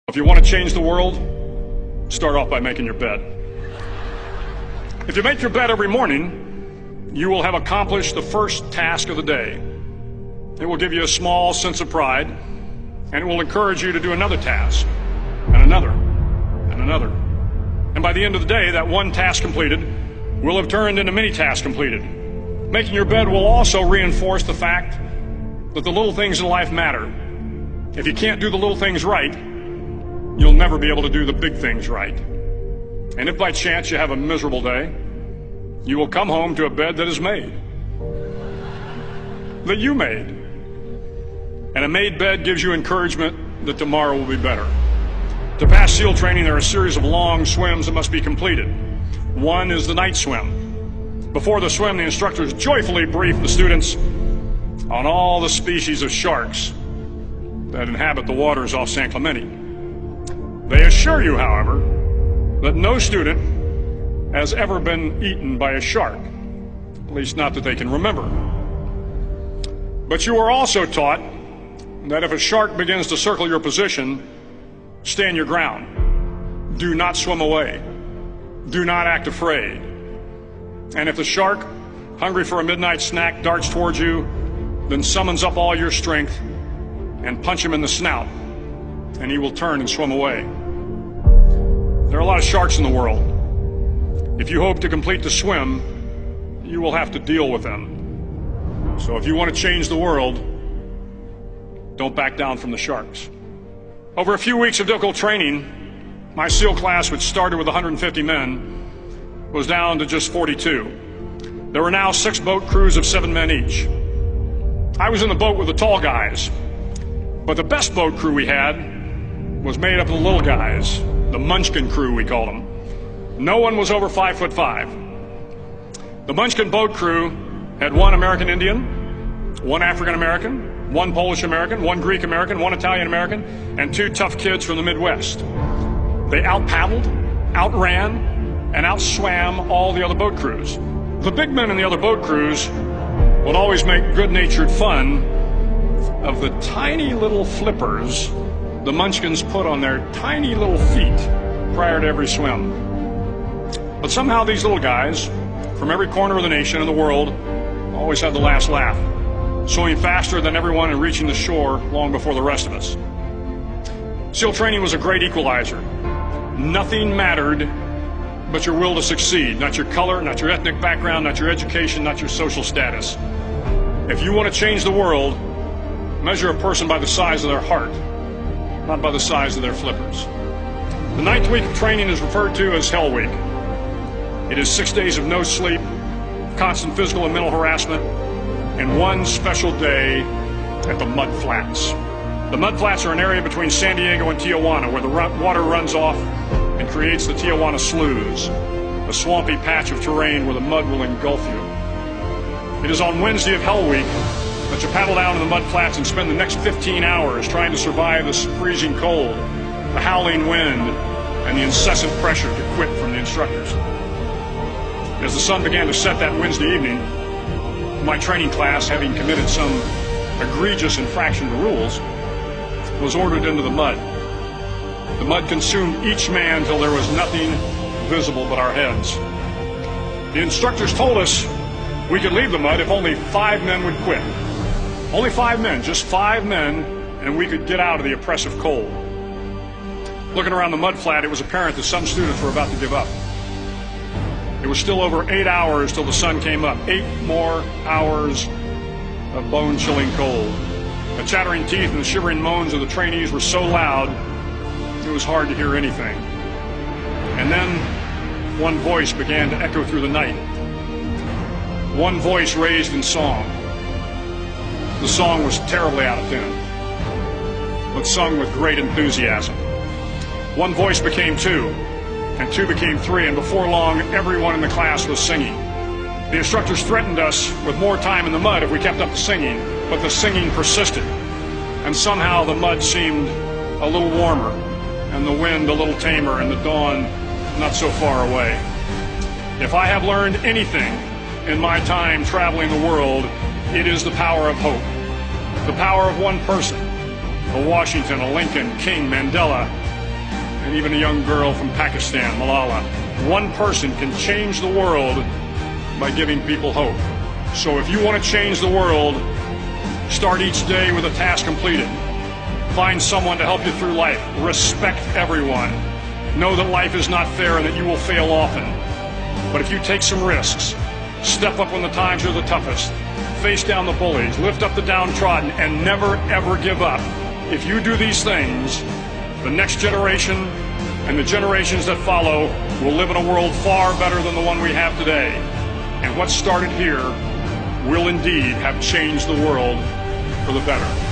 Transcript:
If you want to change the world, start off by making your bed. If you make your bed every morning, you will have accomplished the first task of the day. It will give you a small sense of pride, and it will encourage you to do another task, and another, and another. And by the end of the day, that one task completed will have turned into many tasks completed. Making your bed will also reinforce the fact that the little things in life matter. If you can't do the little things right, you'll never be able to do the big things right. And if by chance you have a miserable day, you will come home to a bed that is made, that you made. And a made bed gives you encouragement that tomorrow will be better. To pass SEAL training, there are a series of long swims that must be completed. One is the night swim. Before the swim, the instructors joyfully brief the students on all the species of sharks that inhabit the waters off San Clemente. They assure you, however, that no student has ever been eaten by a shark, at least not that they can remember. But you are also taught that if a shark begins to circle your position, stand your ground. Do not swim away. Do not act afraid. And if the shark, hungry for a midnight snack, darts towards you, then summons up all your strength and punch him in the snout, and he will turn and swim away. There are a lot of sharks in the world. If you hope to complete the swim, you will have to deal with them. So if you want to change the world, don't back down from the sharks. Over a few weeks of difficult training, my SEAL class, which started with 150 men, was down to just 42. There were now 6 boat crews of 7 men each. I was in the boat with the tall guys, but the best boat crew we had was made up of the little guys, the Munchkin crew, we called them. No one was over 5'5". The Munchkin boat crew had 1 American Indian, 1 African American, 1 Polish American, 1 Greek American, 1 Italian American, and 2 tough kids from the Midwest. They out-paddled, outran, and outswam all the other boat crews. The big men in the other boat crews would always make good-natured fun of the tiny little flippers the Munchkins put on their tiny little feet prior to every swim. But somehow these little guys from every corner of the nation and the world always had the last laugh, swimming faster than everyone and reaching the shore long before the rest of us. SEAL training was a great equalizer. Nothing mattered but your will to succeed, not your color, not your ethnic background, not your education, not your social status. If you want to change the world, measure a person by the size of their heart, not by the size of their flippers. The 9th week of training is referred to as Hell Week. It is 6 days of no sleep, constant physical and mental harassment, and 1 special day at the Mud Flats. The Mud Flats are an area between San Diego and Tijuana where the water runs off and creates the Tijuana Sloughs, a swampy patch of terrain where the mud will engulf you. It is on Wednesday of Hell Week that you paddle down to the Mud Flats and spend the next 15 hours trying to survive the freezing cold, the howling wind, and the incessant pressure to quit from the instructors. As the sun began to set that Wednesday evening, my training class, having committed some egregious infraction to rules, was ordered into the mud. The mud consumed each man till there was nothing visible but our heads. The instructors told us we could leave the mud if only 5 men would quit. Only 5 men, just 5 men, and we could get out of the oppressive cold. Looking around the mud flat, it was apparent that some students were about to give up. It was still over 8 hours till the sun came up. 8 more hours of bone-chilling cold. The chattering teeth and the shivering moans of the trainees were so loud, it was hard to hear anything. And then one voice began to echo through the night. One voice raised in song. The song was terribly out of tune, but sung with great enthusiasm. One voice became 2, and 2 became 3, and before long, everyone in the class was singing. The instructors threatened us with more time in the mud if we kept up the singing, but the singing persisted, and somehow the mud seemed a little warmer, and the wind a little tamer, and the dawn not so far away. If I have learned anything in my time traveling the world, it is the power of hope, the power of one person, a Washington, a Lincoln, King, Mandela, and even a young girl from Pakistan, Malala. One person can change the world by giving people hope. So if you want to change the world, start each day with a task completed. Find someone to help you through life. Respect everyone. Know that life is not fair and that you will fail often. But if you take some risks, step up when the times are the toughest, face down the bullies, lift up the downtrodden, and never ever give up. If you do these things, the next generation and the generations that follow will live in a world far better than the one we have today. And what started here will indeed have changed the world for the better.